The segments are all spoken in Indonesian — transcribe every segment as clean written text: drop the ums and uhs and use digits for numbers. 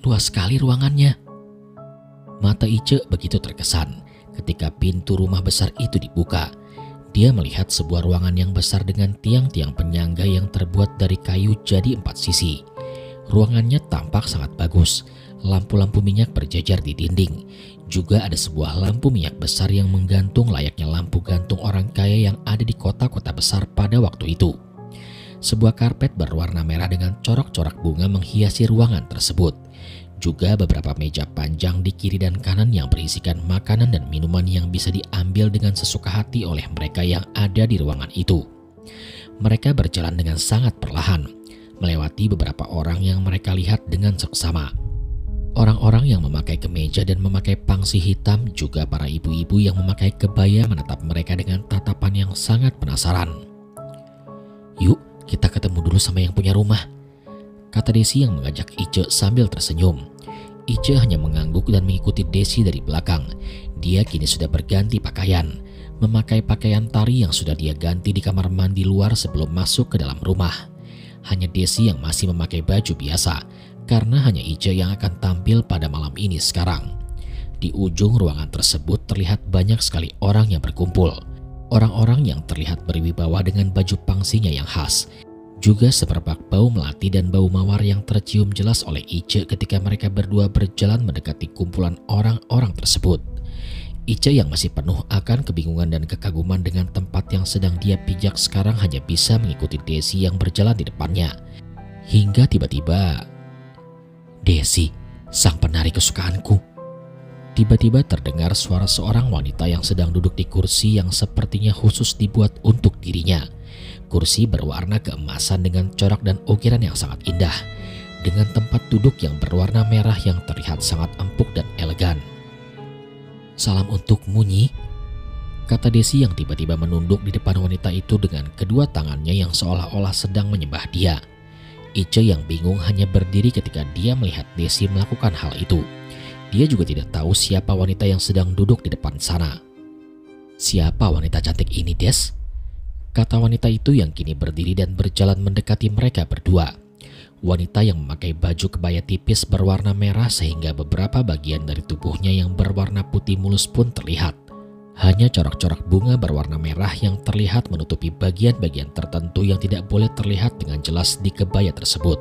luas sekali ruangannya. Mata Ice begitu terkesan ketika pintu rumah besar itu dibuka. Dia melihat sebuah ruangan yang besar dengan tiang-tiang penyangga yang terbuat dari kayu jadi 4 sisi. Ruangannya tampak sangat bagus. Lampu-lampu minyak berjajar di dinding. Juga ada sebuah lampu minyak besar yang menggantung layaknya lampu gantung orang kaya yang ada di kota-kota besar pada waktu itu. Sebuah karpet berwarna merah dengan corak-corak bunga menghiasi ruangan tersebut. Juga beberapa meja panjang di kiri dan kanan yang berisikan makanan dan minuman yang bisa diambil dengan sesuka hati oleh mereka yang ada di ruangan itu. Mereka berjalan dengan sangat perlahan, melewati beberapa orang yang mereka lihat dengan seksama. Orang-orang yang memakai kemeja dan memakai pangsi hitam, juga para ibu-ibu yang memakai kebaya menatap mereka dengan tatapan yang sangat penasaran. "Yuk, kita ketemu dulu sama yang punya rumah," kata Desi yang mengajak Ice sambil tersenyum. Ice hanya mengangguk dan mengikuti Desi dari belakang. Dia kini sudah berganti pakaian, memakai pakaian tari yang sudah dia ganti di kamar mandi luar sebelum masuk ke dalam rumah. Hanya Desi yang masih memakai baju biasa, karena hanya Ice yang akan tampil pada malam ini sekarang. Di ujung ruangan tersebut terlihat banyak sekali orang yang berkumpul. Orang-orang yang terlihat berwibawa dengan baju pangsinya yang khas. Juga semerbak bau melati dan bau mawar yang tercium jelas oleh Ice ketika mereka berdua berjalan mendekati kumpulan orang-orang tersebut. Ice yang masih penuh akan kebingungan dan kekaguman dengan tempat yang sedang dia pijak sekarang hanya bisa mengikuti Desi yang berjalan di depannya. Hingga tiba-tiba, "Desi, sang penari kesukaanku." Tiba-tiba terdengar suara seorang wanita yang sedang duduk di kursi yang sepertinya khusus dibuat untuk dirinya. Kursi berwarna keemasan dengan corak dan ukiran yang sangat indah, dengan tempat duduk yang berwarna merah yang terlihat sangat empuk dan elegan. "Salam untukmu, Nyi," kata Desi yang tiba-tiba menunduk di depan wanita itu dengan kedua tangannya yang seolah-olah sedang menyembah dia. Ice yang bingung hanya berdiri ketika dia melihat Desi melakukan hal itu. Dia juga tidak tahu siapa wanita yang sedang duduk di depan sana. "Siapa wanita cantik ini, Des?" kata wanita itu yang kini berdiri dan berjalan mendekati mereka berdua. Wanita yang memakai baju kebaya tipis berwarna merah sehingga beberapa bagian dari tubuhnya yang berwarna putih mulus pun terlihat. Hanya corak-corak bunga berwarna merah yang terlihat menutupi bagian-bagian tertentu yang tidak boleh terlihat dengan jelas di kebaya tersebut.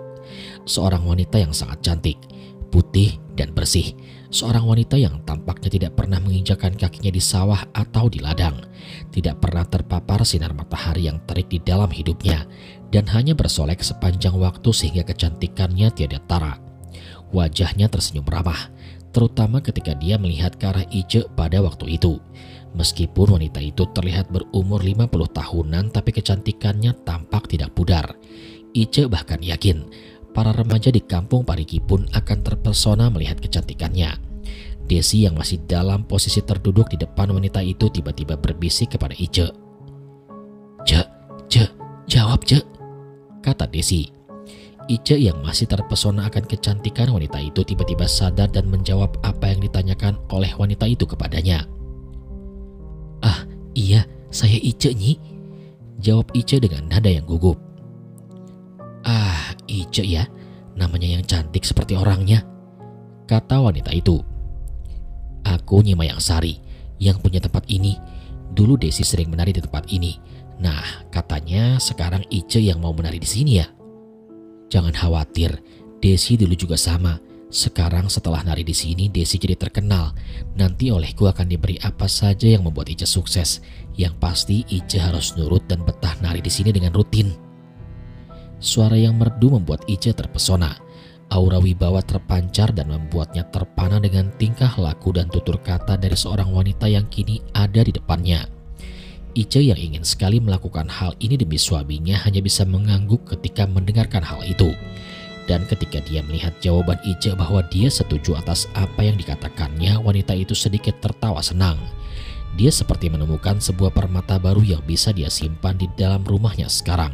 Seorang wanita yang sangat cantik, putih dan bersih. Seorang wanita yang tampaknya tidak pernah menginjakkan kakinya di sawah atau di ladang. Tidak pernah terpapar sinar matahari yang terik di dalam hidupnya. Dan hanya bersolek sepanjang waktu sehingga kecantikannya tiada tara. Wajahnya tersenyum ramah, terutama ketika dia melihat ke arah Ice pada waktu itu. Meskipun wanita itu terlihat berumur 50 tahunan, tapi kecantikannya tampak tidak pudar. Ice bahkan yakin para remaja di kampung Parigi pun akan terpesona melihat kecantikannya. Desi yang masih dalam posisi terduduk di depan wanita itu tiba-tiba berbisik kepada Ice. "Ce, jawab Ce," kata Desi. Ice yang masih terpesona akan kecantikan wanita itu tiba-tiba sadar dan menjawab apa yang ditanyakan oleh wanita itu kepadanya. "Ah, iya, saya Ice, Nyi," jawab Ice dengan nada yang gugup. "Ah, Ice ya, namanya yang cantik seperti orangnya," kata wanita itu. "Aku Nyi Mayang Sari yang punya tempat ini. Dulu Desi sering menari di tempat ini. Nah, katanya sekarang Ice yang mau menari di sini ya." "Jangan khawatir, Desi dulu juga sama. Sekarang setelah nari di sini, Desi jadi terkenal. Nanti olehku akan diberi apa saja yang membuat Ice sukses. Yang pasti Ice harus nurut dan betah nari di sini dengan rutin." Suara yang merdu membuat Ice terpesona. Aura wibawa terpancar dan membuatnya terpana dengan tingkah laku dan tutur kata dari seorang wanita yang kini ada di depannya. Ice yang ingin sekali melakukan hal ini demi suaminya hanya bisa mengangguk ketika mendengarkan hal itu. Dan ketika dia melihat jawaban Ice bahwa dia setuju atas apa yang dikatakannya, wanita itu sedikit tertawa senang. Dia seperti menemukan sebuah permata baru yang bisa dia simpan di dalam rumahnya sekarang.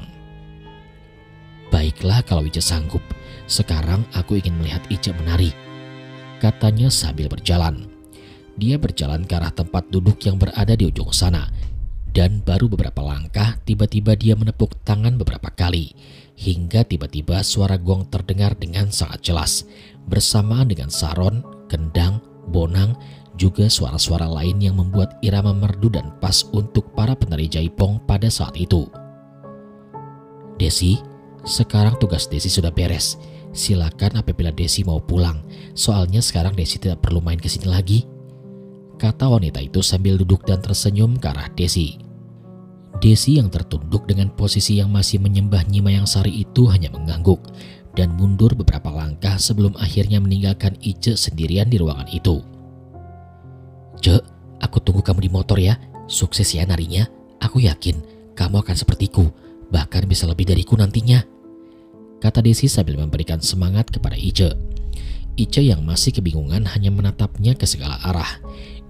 "Baiklah kalau Ice sanggup. Sekarang aku ingin melihat Ice menari," katanya sambil berjalan. Dia berjalan ke arah tempat duduk yang berada di ujung sana. Dan baru beberapa langkah, tiba-tiba dia menepuk tangan beberapa kali. Hingga tiba-tiba suara gong terdengar dengan sangat jelas. bersamaan dengan saron, kendang, bonang, juga suara-suara lain yang membuat irama merdu dan pas untuk para penari jaipong pada saat itu. "Desi, sekarang tugas Desi sudah beres. Silakan apabila Desi mau pulang. Soalnya sekarang Desi tidak perlu main kesini lagi," kata wanita itu sambil duduk dan tersenyum ke arah Desi. Desi yang tertunduk dengan posisi yang masih menyembah Nyi Mayang Sari itu hanya mengangguk dan mundur beberapa langkah sebelum akhirnya meninggalkan Ice sendirian di ruangan itu. "Ce, aku tunggu kamu di motor ya. Sukses ya narinya. Aku yakin kamu akan sepertiku, bahkan bisa lebih dariku nantinya," kata Desi sambil memberikan semangat kepada Ice. Ice yang masih kebingungan hanya menatapnya ke segala arah.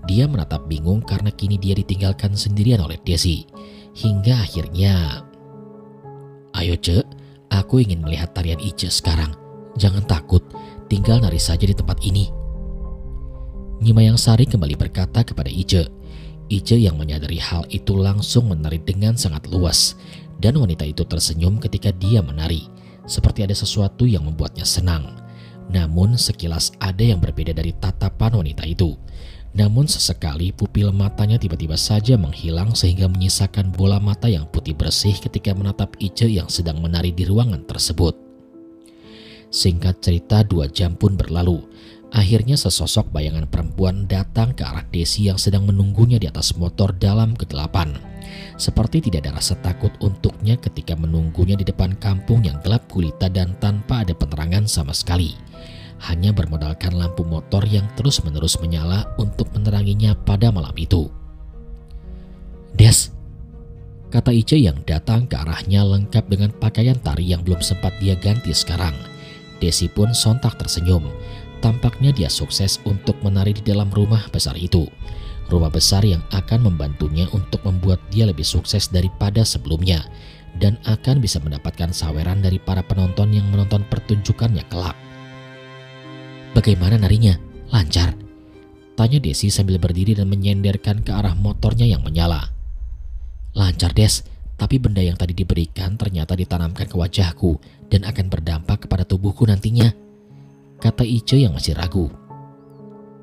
Dia menatap bingung karena kini dia ditinggalkan sendirian oleh Desi. Hingga akhirnya, "Ayo Ce, aku ingin melihat tarian Ice sekarang. Jangan takut, tinggal nari saja di tempat ini," Nyi Mayang Sari kembali berkata kepada Ice. Ice yang menyadari hal itu langsung menari dengan sangat luas, dan wanita itu tersenyum ketika dia menari, seperti ada sesuatu yang membuatnya senang. Namun sekilas ada yang berbeda dari tatapan wanita itu. Namun sesekali pupil matanya tiba-tiba saja menghilang sehingga menyisakan bola mata yang putih bersih ketika menatap Ice yang sedang menari di ruangan tersebut. Singkat cerita 2 jam pun berlalu. Akhirnya sesosok bayangan perempuan datang ke arah Desi yang sedang menunggunya di atas motor dalam kegelapan. Seperti tidak ada rasa takut untuknya ketika menunggunya di depan kampung yang gelap gulita dan tanpa ada penerangan sama sekali. Hanya bermodalkan lampu motor yang terus-menerus menyala untuk meneranginya pada malam itu. "Des," kata Ice yang datang ke arahnya lengkap dengan pakaian tari yang belum sempat dia ganti sekarang. Desi pun sontak tersenyum. Tampaknya dia sukses untuk menari di dalam rumah besar itu. Rumah besar yang akan membantunya untuk membuat dia lebih sukses daripada sebelumnya. Dan akan bisa mendapatkan saweran dari para penonton yang menonton pertunjukannya kelak. "Bagaimana narinya? Lancar?" tanya Desi sambil berdiri dan menyenderkan ke arah motornya yang menyala. "Lancar Des, tapi benda yang tadi diberikan ternyata ditanamkan ke wajahku dan akan berdampak kepada tubuhku nantinya," kata Ice yang masih ragu.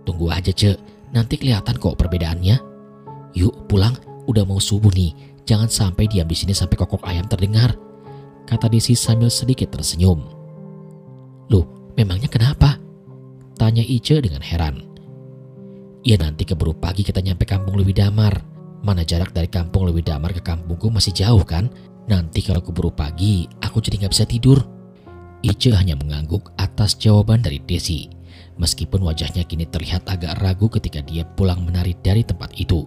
"Tunggu aja Ce, nanti kelihatan kok perbedaannya. Yuk pulang, udah mau subuh nih. Jangan sampai diam di sini sampai kokok ayam terdengar," kata Desi sambil sedikit tersenyum. "Loh, memangnya kenapa?" tanya Ice dengan heran. "Ya nanti keburu pagi kita nyampe kampung Lewi Damar. Mana jarak dari kampung Lewi Damar ke kampungku masih jauh kan? Nanti kalau keburu pagi aku jadi gak bisa tidur." Ice hanya mengangguk atas jawaban dari Desi. Meskipun wajahnya kini terlihat agak ragu ketika dia pulang menari dari tempat itu.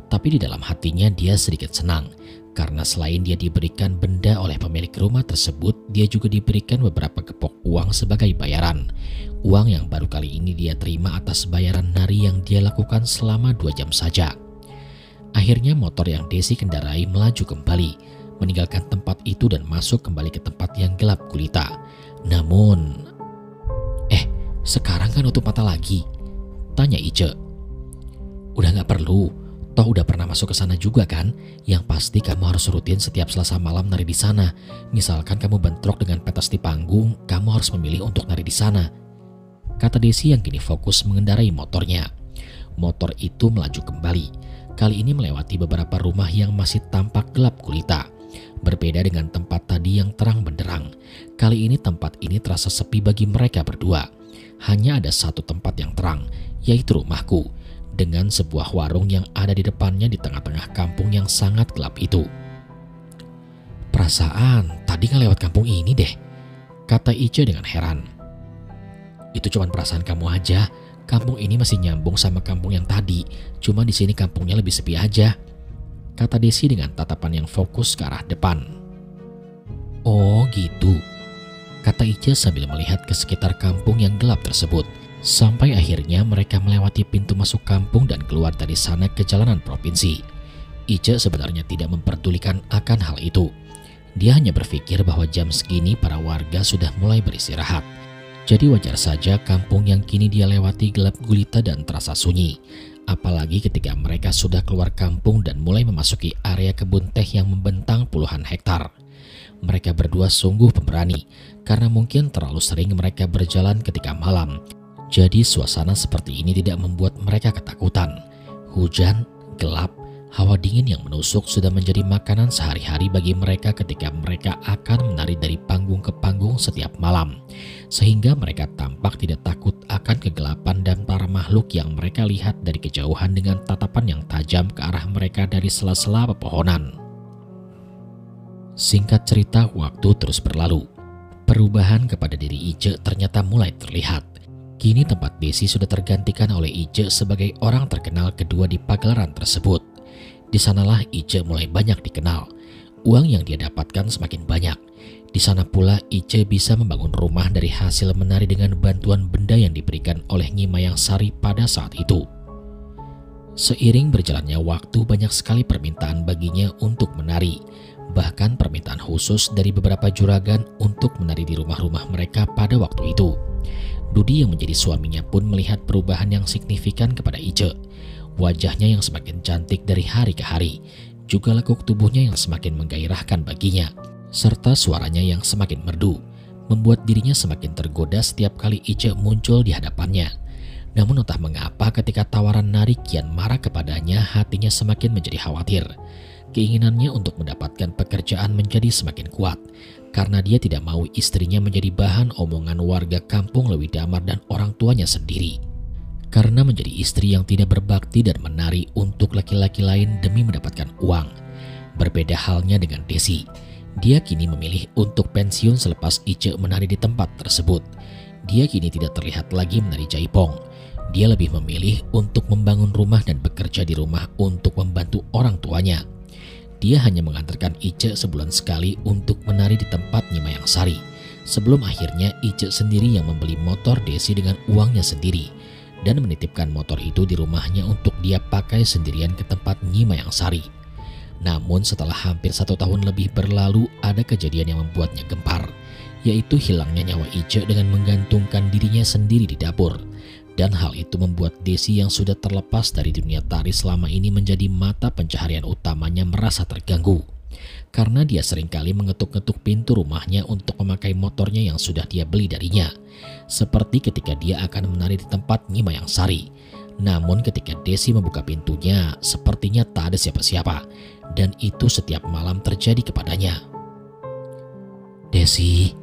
Tapi di dalam hatinya dia sedikit senang. Karena selain dia diberikan benda oleh pemilik rumah tersebut, dia juga diberikan beberapa gepok uang sebagai bayaran. Uang yang baru kali ini dia terima atas bayaran nari yang dia lakukan selama 2 jam saja. Akhirnya motor yang Desi kendarai melaju kembali, meninggalkan tempat itu dan masuk kembali ke tempat yang gelap gulita. Namun, sekarang kan nutup mata lagi?" tanya Ice. "Udah gak perlu, toh udah pernah masuk ke sana juga kan? Yang pasti kamu harus rutin setiap Selasa malam nari di sana. Misalkan kamu bentrok dengan pentas di panggung, kamu harus memilih untuk nari di sana," kata Desi yang kini fokus mengendarai motornya. Motor itu melaju kembali. Kali ini melewati beberapa rumah yang masih tampak gelap gulita. Berbeda dengan tempat tadi yang terang benderang. Kali ini tempat ini terasa sepi bagi mereka berdua. Hanya ada satu tempat yang terang, yaitu rumahku, dengan sebuah warung yang ada di depannya di tengah-tengah kampung yang sangat gelap itu. "Perasaan tadi nggak lewat kampung ini deh," kata Ice dengan heran. "Itu cuma perasaan kamu aja. Kampung ini masih nyambung sama kampung yang tadi. Cuma di sini kampungnya lebih sepi aja," kata Desi dengan tatapan yang fokus ke arah depan. "Oh gitu," kata Ice sambil melihat ke sekitar kampung yang gelap tersebut. Sampai akhirnya mereka melewati pintu masuk kampung dan keluar dari sana ke jalanan provinsi. Ice sebenarnya tidak memperdulikan akan hal itu. Dia hanya berpikir bahwa jam segini para warga sudah mulai beristirahat. Jadi wajar saja kampung yang kini dia lewati gelap gulita dan terasa sunyi. Apalagi ketika mereka sudah keluar kampung dan mulai memasuki area kebun teh yang membentang puluhan hektar. Mereka berdua sungguh pemberani, karena mungkin terlalu sering mereka berjalan ketika malam. Jadi suasana seperti ini tidak membuat mereka ketakutan. Hujan, gelap, hawa dingin yang menusuk sudah menjadi makanan sehari-hari bagi mereka ketika mereka akan menari dari panggung ke panggung setiap malam. Sehingga mereka tampak tidak takut akan kegelapan dan para makhluk yang mereka lihat dari kejauhan dengan tatapan yang tajam ke arah mereka dari sela-sela pepohonan. Singkat cerita, waktu terus berlalu. Perubahan kepada diri Ice ternyata mulai terlihat. Kini tempat Desi sudah tergantikan oleh Ice sebagai orang terkenal kedua di pagelaran tersebut. Di sanalah Ice mulai banyak dikenal. Uang yang dia dapatkan semakin banyak. Di sana pula Ice bisa membangun rumah dari hasil menari dengan bantuan benda yang diberikan oleh Nyi Mayang Sari pada saat itu. Seiring berjalannya waktu, banyak sekali permintaan baginya untuk menari. Bahkan permintaan khusus dari beberapa juragan untuk menari di rumah-rumah mereka pada waktu itu. Dudi yang menjadi suaminya pun melihat perubahan yang signifikan kepada Ice. Wajahnya yang semakin cantik dari hari ke hari, juga lekuk tubuhnya yang semakin menggairahkan baginya, serta suaranya yang semakin merdu, membuat dirinya semakin tergoda setiap kali Ice muncul di hadapannya. Namun entah mengapa ketika tawaran nari kian marak kepadanya, hatinya semakin menjadi khawatir. Keinginannya untuk mendapatkan pekerjaan menjadi semakin kuat, karena dia tidak mau istrinya menjadi bahan omongan warga kampung Lewi Damar dan orang tuanya sendiri. Karena menjadi istri yang tidak berbakti dan menari untuk laki-laki lain demi mendapatkan uang. Berbeda halnya dengan Desi. Dia kini memilih untuk pensiun selepas Ice menari di tempat tersebut. Dia kini tidak terlihat lagi menari jaipong. Dia lebih memilih untuk membangun rumah dan bekerja di rumah untuk membantu orang tuanya. Dia hanya mengantarkan Ice sebulan sekali untuk menari di tempat Nyi Mayang Sari. Sebelum akhirnya Ice sendiri yang membeli motor Desi dengan uangnya sendiri dan menitipkan motor itu di rumahnya untuk dia pakai sendirian ke tempat Nyi Mayang Sari. Namun setelah hampir 1 tahun lebih berlalu, ada kejadian yang membuatnya gempar, yaitu hilangnya nyawa Ice dengan menggantungkan dirinya sendiri di dapur. Dan hal itu membuat Desi yang sudah terlepas dari dunia tari selama ini menjadi mata pencaharian utamanya merasa terganggu. Karena dia seringkali mengetuk-ngetuk pintu rumahnya untuk memakai motornya yang sudah dia beli darinya. Seperti ketika dia akan menari di tempat Nyi Mayang Sari. Namun ketika Desi membuka pintunya, sepertinya tak ada siapa-siapa. Dan itu setiap malam terjadi kepadanya. Desi,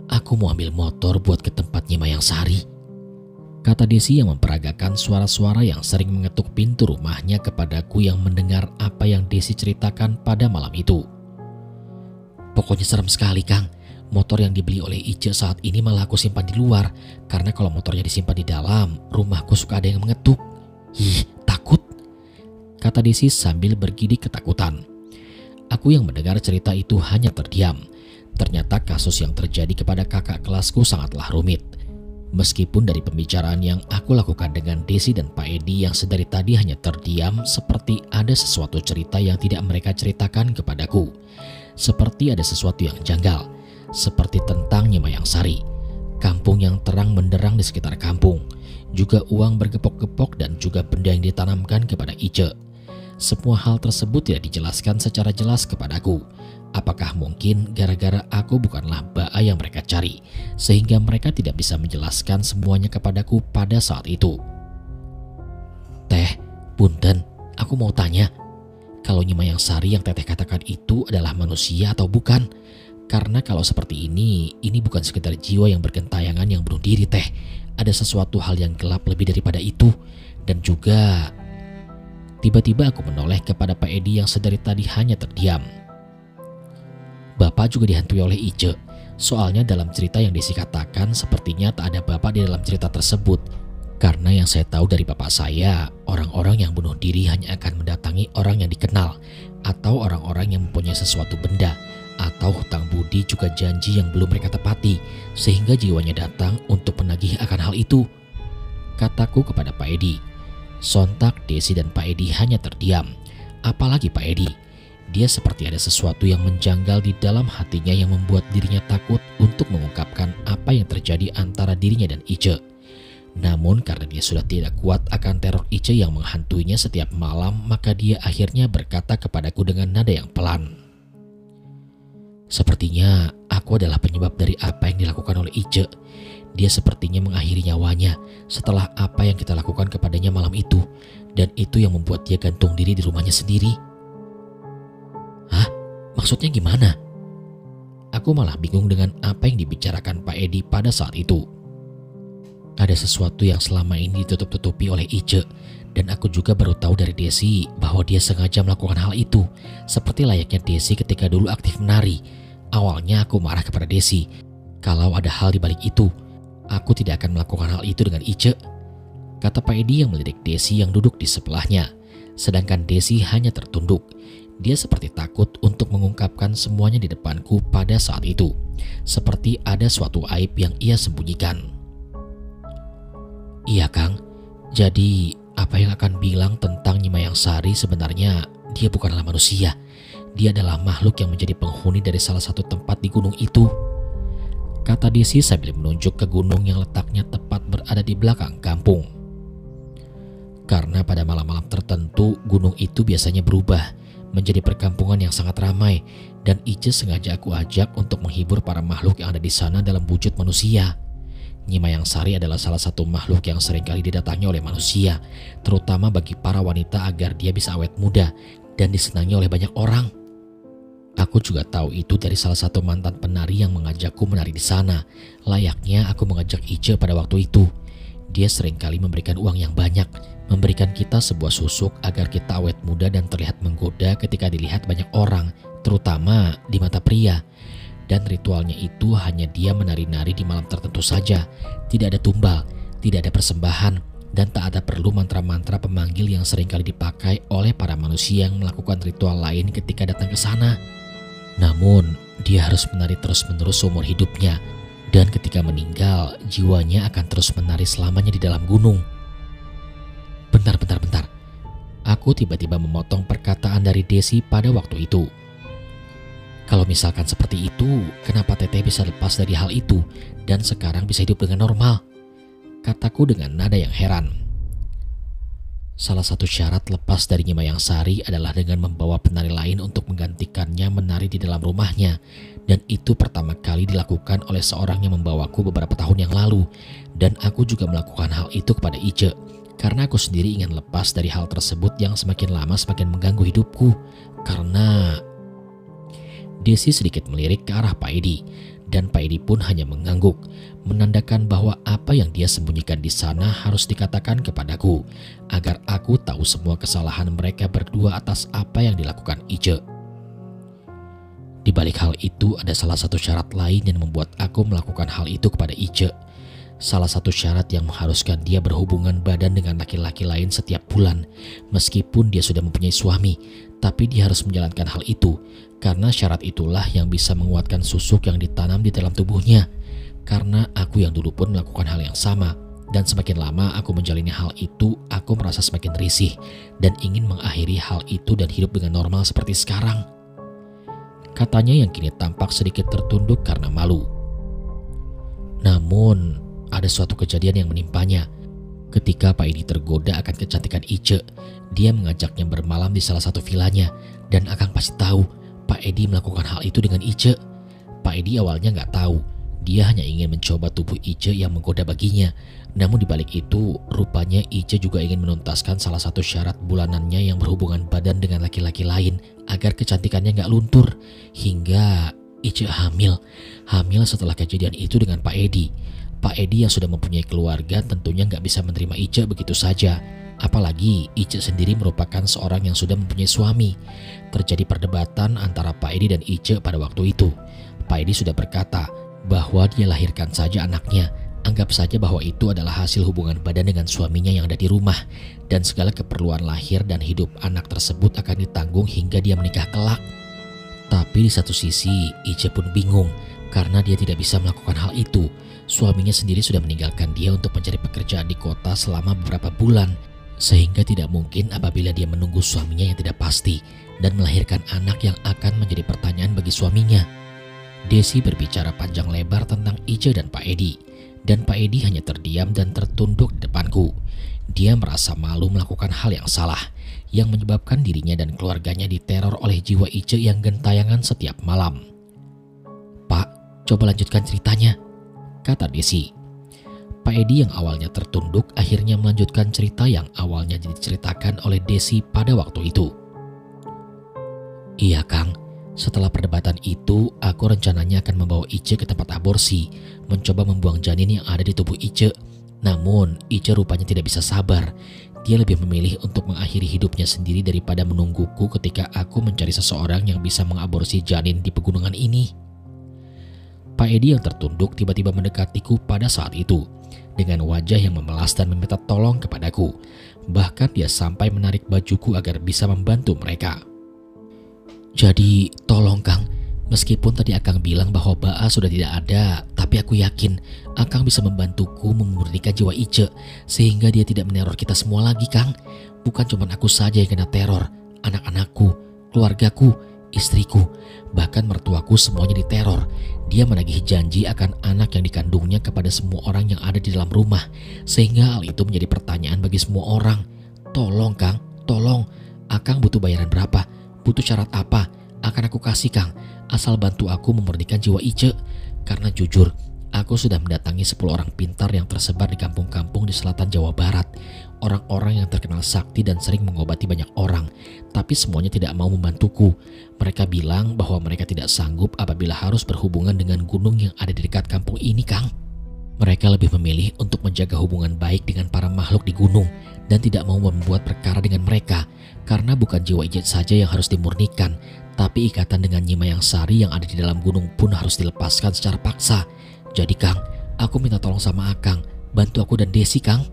aku mau ambil motor buat ke tempat Nyi Mayang Sari, kata Desi yang memperagakan suara-suara yang sering mengetuk pintu rumahnya kepadaku yang mendengar apa yang Desi ceritakan pada malam itu. Pokoknya serem sekali, Kang. Motor yang dibeli oleh Ice saat ini malah aku simpan di luar, karena kalau motornya disimpan di dalam, rumahku suka ada yang mengetuk. Ih, takut, kata Desi sambil bergidik ketakutan. Aku yang mendengar cerita itu hanya terdiam. Ternyata kasus yang terjadi kepada kakak kelasku sangatlah rumit. Meskipun dari pembicaraan yang aku lakukan dengan Desi dan Pak Edi yang sedari tadi hanya terdiam, seperti ada sesuatu cerita yang tidak mereka ceritakan kepadaku. Seperti ada sesuatu yang janggal, seperti tentang Nyi Mayang Sari, kampung yang terang benderang di sekitar kampung, juga uang bergepok-gepok dan juga benda yang ditanamkan kepada Ice. Semua hal tersebut tidak dijelaskan secara jelas kepadaku. Apakah mungkin gara-gara aku bukanlah Ba'a yang mereka cari, sehingga mereka tidak bisa menjelaskan semuanya kepadaku pada saat itu? Teh, punten, aku mau tanya, kalau Nyi Mayang Sari yang teteh katakan itu adalah manusia atau bukan? Karena kalau seperti ini bukan sekedar jiwa yang bergentayangan yang bunuh diri, teh. Ada sesuatu hal yang gelap lebih daripada itu. Dan juga, tiba-tiba aku menoleh kepada Pak Edi yang sedari tadi hanya terdiam. Bapak juga dihantui oleh Ice. Soalnya dalam cerita yang Desi katakan sepertinya tak ada bapak di dalam cerita tersebut. Karena yang saya tahu dari bapak saya, orang-orang yang bunuh diri hanya akan mendatangi orang yang dikenal, atau orang-orang yang mempunyai sesuatu benda, atau hutang budi juga janji yang belum mereka tepati, sehingga jiwanya datang untuk menagih akan hal itu, kataku kepada Pak Edi. Sontak Desi dan Pak Edi hanya terdiam. Apalagi Pak Edi. Dia seperti ada sesuatu yang menjanggal di dalam hatinya yang membuat dirinya takut untuk mengungkapkan apa yang terjadi antara dirinya dan Ice. Namun karena dia sudah tidak kuat akan teror Ice yang menghantuinya setiap malam, maka dia akhirnya berkata kepadaku dengan nada yang pelan. Sepertinya aku adalah penyebab dari apa yang dilakukan oleh Ice. Dia sepertinya mengakhiri nyawanya setelah apa yang kita lakukan kepadanya malam itu. Dan itu yang membuat dia gantung diri di rumahnya sendiri. Hah? Maksudnya gimana? Aku malah bingung dengan apa yang dibicarakan Pak Edi pada saat itu. Ada sesuatu yang selama ini ditutup-tutupi oleh Ice. Dan aku juga baru tahu dari Desi bahwa dia sengaja melakukan hal itu. Seperti layaknya Desi ketika dulu aktif menari. Awalnya aku marah kepada Desi. Kalau ada hal di balik itu, aku tidak akan melakukan hal itu dengan Ice, kata Pak Edi yang melirik Desi yang duduk di sebelahnya. Sedangkan Desi hanya tertunduk. Dia seperti takut untuk mengungkapkan semuanya di depanku pada saat itu. Seperti ada suatu aib yang ia sembunyikan. Iya Kang, jadi apa yang akan bilang tentang Nyimayang Sari sebenarnya dia bukanlah manusia. Dia adalah makhluk yang menjadi penghuni dari salah satu tempat di gunung itu, kata Desi sambil menunjuk ke gunung yang letaknya tepat berada di belakang kampung. Karena pada malam-malam tertentu gunung itu biasanya berubah menjadi perkampungan yang sangat ramai, dan Ice sengaja aku ajak untuk menghibur para makhluk yang ada di sana dalam wujud manusia. Nyimayang Sari adalah salah satu makhluk yang seringkali didatangi oleh manusia, terutama bagi para wanita agar dia bisa awet muda dan disenangi oleh banyak orang. Aku juga tahu itu dari salah satu mantan penari yang mengajakku menari di sana. Layaknya aku mengajak Ice pada waktu itu. Dia seringkali memberikan uang yang banyak, memberikan kita sebuah susuk agar kita awet muda dan terlihat menggoda ketika dilihat banyak orang, terutama di mata pria. Dan ritualnya itu hanya dia menari-nari di malam tertentu saja. Tidak ada tumbal, tidak ada persembahan, dan tak ada perlu mantra-mantra pemanggil yang seringkali dipakai oleh para manusia yang melakukan ritual lain ketika datang ke sana. Namun, dia harus menari terus-menerus seumur hidupnya. Dan ketika meninggal, jiwanya akan terus menari selamanya di dalam gunung. Bentar. Aku tiba-tiba memotong perkataan dari Desi pada waktu itu. Kalau misalkan seperti itu, kenapa Teteh bisa lepas dari hal itu dan sekarang bisa hidup dengan normal? Kataku dengan nada yang heran. Salah satu syarat lepas dari Nyimayang Sari adalah dengan membawa penari lain untuk menggantikannya menari di dalam rumahnya. Dan itu pertama kali dilakukan oleh seorang yang membawaku beberapa tahun yang lalu. Dan aku juga melakukan hal itu kepada Ice, karena aku sendiri ingin lepas dari hal tersebut yang semakin lama semakin mengganggu hidupku. Karena Desi sedikit melirik ke arah Pak Edi, dan Pak Edi pun hanya mengangguk, menandakan bahwa apa yang dia sembunyikan di sana harus dikatakan kepadaku, agar aku tahu semua kesalahan mereka berdua atas apa yang dilakukan Ice. Di balik hal itu ada salah satu syarat lain yang membuat aku melakukan hal itu kepada Ice. Salah satu syarat yang mengharuskan dia berhubungan badan dengan laki-laki lain setiap bulan, meskipun dia sudah mempunyai suami, tapi dia harus menjalankan hal itu. Karena syarat itulah yang bisa menguatkan susuk yang ditanam di dalam tubuhnya. Karena aku yang dulu pun melakukan hal yang sama. Dan semakin lama aku menjalani hal itu, aku merasa semakin risih. Dan ingin mengakhiri hal itu dan hidup dengan normal seperti sekarang. Katanya yang kini tampak sedikit tertunduk karena malu. Namun, ada suatu kejadian yang menimpanya. Ketika Pak Edi tergoda akan kecantikan Ice, dia mengajaknya bermalam di salah satu vilanya. Dan Akang pasti tahu Pak Edi melakukan hal itu dengan Ice. Pak Edi awalnya nggak tahu. Dia hanya ingin mencoba tubuh Ice yang menggoda baginya. Namun dibalik itu, rupanya Ice juga ingin menuntaskan salah satu syarat bulanannya yang berhubungan badan dengan laki-laki lain agar kecantikannya nggak luntur. Hingga Ice hamil. Hamil setelah kejadian itu dengan Pak Edi. Pak Edi yang sudah mempunyai keluarga tentunya nggak bisa menerima Ice begitu saja. Apalagi Ice sendiri merupakan seorang yang sudah mempunyai suami. Terjadi perdebatan antara Pak Edi dan Ice pada waktu itu. Pak Edi sudah berkata bahwa dia lahirkan saja anaknya. Anggap saja bahwa itu adalah hasil hubungan badan dengan suaminya yang ada di rumah. Dan segala keperluan lahir dan hidup anak tersebut akan ditanggung hingga dia menikah kelak. Tapi di satu sisi Ice pun bingung karena dia tidak bisa melakukan hal itu. Suaminya sendiri sudah meninggalkan dia untuk mencari pekerjaan di kota selama beberapa bulan. Sehingga tidak mungkin apabila dia menunggu suaminya yang tidak pasti dan melahirkan anak yang akan menjadi pertanyaan bagi suaminya. Desi berbicara panjang lebar tentang Ice dan Pak Edi. Dan Pak Edi hanya terdiam dan tertunduk di depanku. Dia merasa malu melakukan hal yang salah, yang menyebabkan dirinya dan keluarganya diteror oleh jiwa Ice yang gentayangan setiap malam. Coba lanjutkan ceritanya, kata Desi. Pak Edi yang awalnya tertunduk akhirnya melanjutkan cerita yang awalnya diceritakan oleh Desi pada waktu itu. Iya Kang, setelah perdebatan itu aku rencananya akan membawa Ice ke tempat aborsi, mencoba membuang janin yang ada di tubuh Ice. Namun Ice rupanya tidak bisa sabar. Dia lebih memilih untuk mengakhiri hidupnya sendiri daripada menungguku ketika aku mencari seseorang yang bisa mengaborsi janin di pegunungan ini. Pak Edi yang tertunduk tiba-tiba mendekatiku pada saat itu dengan wajah yang memelas dan meminta tolong kepadaku. Bahkan dia sampai menarik bajuku agar bisa membantu mereka. Jadi tolong Kang, meskipun tadi Akang bilang bahwa Baa sudah tidak ada, tapi aku yakin Akang bisa membantuku memurnikan jiwa Ice sehingga dia tidak meneror kita semua lagi Kang. Bukan cuma aku saja yang kena teror, anak-anakku, keluargaku, istriku, bahkan mertuaku semuanya diteror. Dia menagih janji akan anak yang dikandungnya kepada semua orang yang ada di dalam rumah, sehingga hal itu menjadi pertanyaan bagi semua orang. Tolong Kang, tolong, Akang butuh bayaran berapa? Butuh syarat apa? Akan aku kasih Kang, asal bantu aku memurnikan jiwa Ice. Karena jujur, aku sudah mendatangi 10 orang pintar yang tersebar di kampung-kampung di selatan Jawa Barat. Orang-orang yang terkenal sakti dan sering mengobati banyak orang, tapi semuanya tidak mau membantuku. Mereka bilang bahwa mereka tidak sanggup apabila harus berhubungan dengan gunung yang ada di dekat kampung ini Kang. Mereka lebih memilih untuk menjaga hubungan baik dengan para makhluk di gunung dan tidak mau membuat perkara dengan mereka, karena bukan jiwa Ice saja yang harus dimurnikan, tapi ikatan dengan Nyi Mayang Sari yang ada di dalam gunung pun harus dilepaskan secara paksa. Jadi Kang, aku minta tolong sama Akang, bantu aku dan Desi Kang.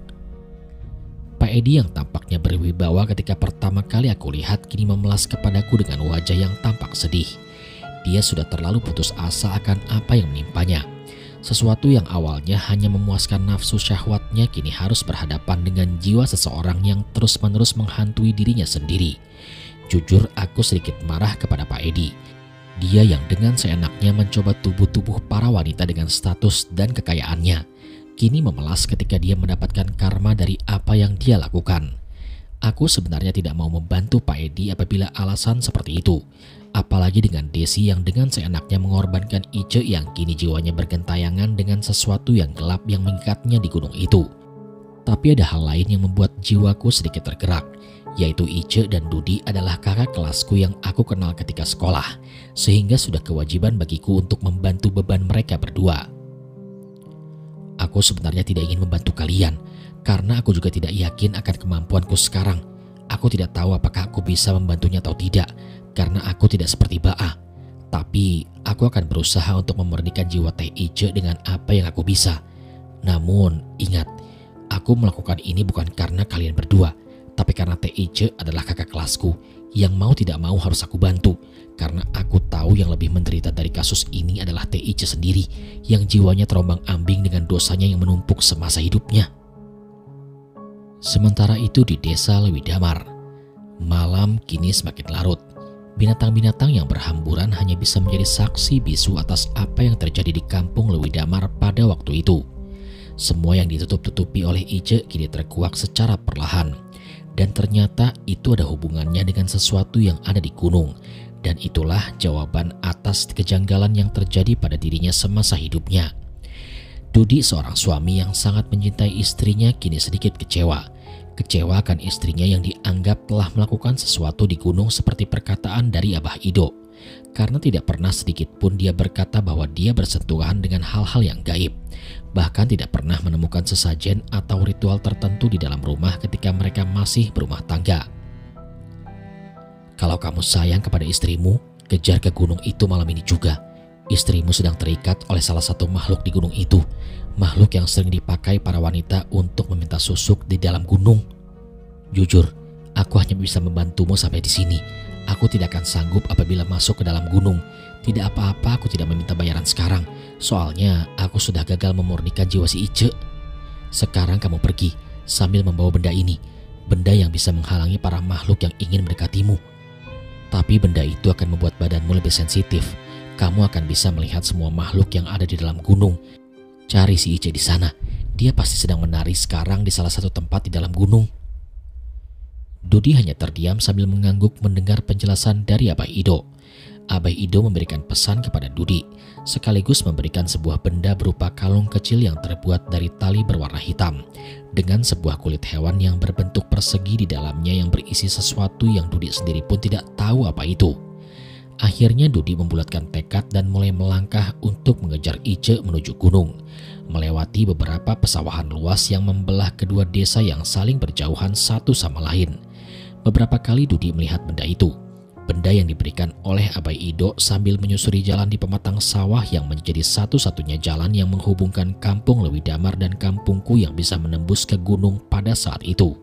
Pak Edi yang tampaknya berwibawa ketika pertama kali aku lihat kini memelas kepadaku dengan wajah yang tampak sedih. Dia sudah terlalu putus asa akan apa yang menimpanya. Sesuatu yang awalnya hanya memuaskan nafsu syahwatnya kini harus berhadapan dengan jiwa seseorang yang terus-menerus menghantui dirinya sendiri. Jujur aku sedikit marah kepada Pak Edi. Dia yang dengan seenaknya mencoba tubuh-tubuh para wanita dengan status dan kekayaannya, kini memelas ketika dia mendapatkan karma dari apa yang dia lakukan. Aku sebenarnya tidak mau membantu Pak Edi apabila alasan seperti itu. Apalagi dengan Desi yang dengan seenaknya mengorbankan Ice yang kini jiwanya bergentayangan dengan sesuatu yang gelap yang mengikatnya di gunung itu. Tapi ada hal lain yang membuat jiwaku sedikit tergerak, yaitu Ice dan Dudi adalah kakak kelasku yang aku kenal ketika sekolah, sehingga sudah kewajiban bagiku untuk membantu beban mereka berdua. Aku sebenarnya tidak ingin membantu kalian, karena aku juga tidak yakin akan kemampuanku sekarang. Aku tidak tahu apakah aku bisa membantunya atau tidak, karena aku tidak seperti Baa. Tapi aku akan berusaha untuk memurnikan jiwa Teh Ice dengan apa yang aku bisa. Namun ingat, aku melakukan ini bukan karena kalian berdua, tapi karena Teh Ice adalah kakak kelasku yang mau tidak mau harus aku bantu. Karena aku tahu yang lebih menderita dari kasus ini adalah Teh Ice sendiri yang jiwanya terombang-ambing dengan dosanya yang menumpuk semasa hidupnya. Sementara itu di desa Lewidamar, malam kini semakin larut. Binatang-binatang yang berhamburan hanya bisa menjadi saksi bisu atas apa yang terjadi di kampung Lewidamar pada waktu itu. Semua yang ditutup-tutupi oleh Ice kini terkuak secara perlahan. Dan ternyata itu ada hubungannya dengan sesuatu yang ada di gunung. Dan itulah jawaban atas kejanggalan yang terjadi pada dirinya semasa hidupnya. Dudi, seorang suami yang sangat mencintai istrinya, kini sedikit kecewa. Kecewa akan istrinya yang dianggap telah melakukan sesuatu di gunung seperti perkataan dari Abah Ido. Karena tidak pernah sedikit pun dia berkata bahwa dia bersentuhan dengan hal-hal yang gaib. Bahkan tidak pernah menemukan sesajen atau ritual tertentu di dalam rumah ketika mereka masih berumah tangga. Kalau kamu sayang kepada istrimu, kejar ke gunung itu malam ini juga. Istrimu sedang terikat oleh salah satu makhluk di gunung itu. Makhluk yang sering dipakai para wanita untuk meminta susuk di dalam gunung. Jujur, aku hanya bisa membantumu sampai di sini. Aku tidak akan sanggup apabila masuk ke dalam gunung. Tidak apa-apa, aku tidak meminta bayaran sekarang. Soalnya aku sudah gagal memurnikan jiwa si Ice. Sekarang kamu pergi sambil membawa benda ini. Benda yang bisa menghalangi para makhluk yang ingin mendekatimu. Tapi benda itu akan membuat badanmu lebih sensitif. Kamu akan bisa melihat semua makhluk yang ada di dalam gunung. Cari si Ice di sana. Dia pasti sedang menari sekarang di salah satu tempat di dalam gunung. Dudi hanya terdiam sambil mengangguk mendengar penjelasan dari Abah Ido. Abah Ido memberikan pesan kepada Dudi, sekaligus memberikan sebuah benda berupa kalung kecil yang terbuat dari tali berwarna hitam, dengan sebuah kulit hewan yang berbentuk persegi di dalamnya yang berisi sesuatu yang Dudi sendiri pun tidak tahu apa itu. Akhirnya Dudi membulatkan tekad dan mulai melangkah untuk mengejar Ice menuju gunung, melewati beberapa pesawahan luas yang membelah kedua desa yang saling berjauhan satu sama lain. Beberapa kali Dudi melihat benda itu, benda yang diberikan oleh Abah Ido sambil menyusuri jalan di pematang sawah yang menjadi satu-satunya jalan yang menghubungkan kampung Lewi Damar dan kampungku yang bisa menembus ke gunung pada saat itu.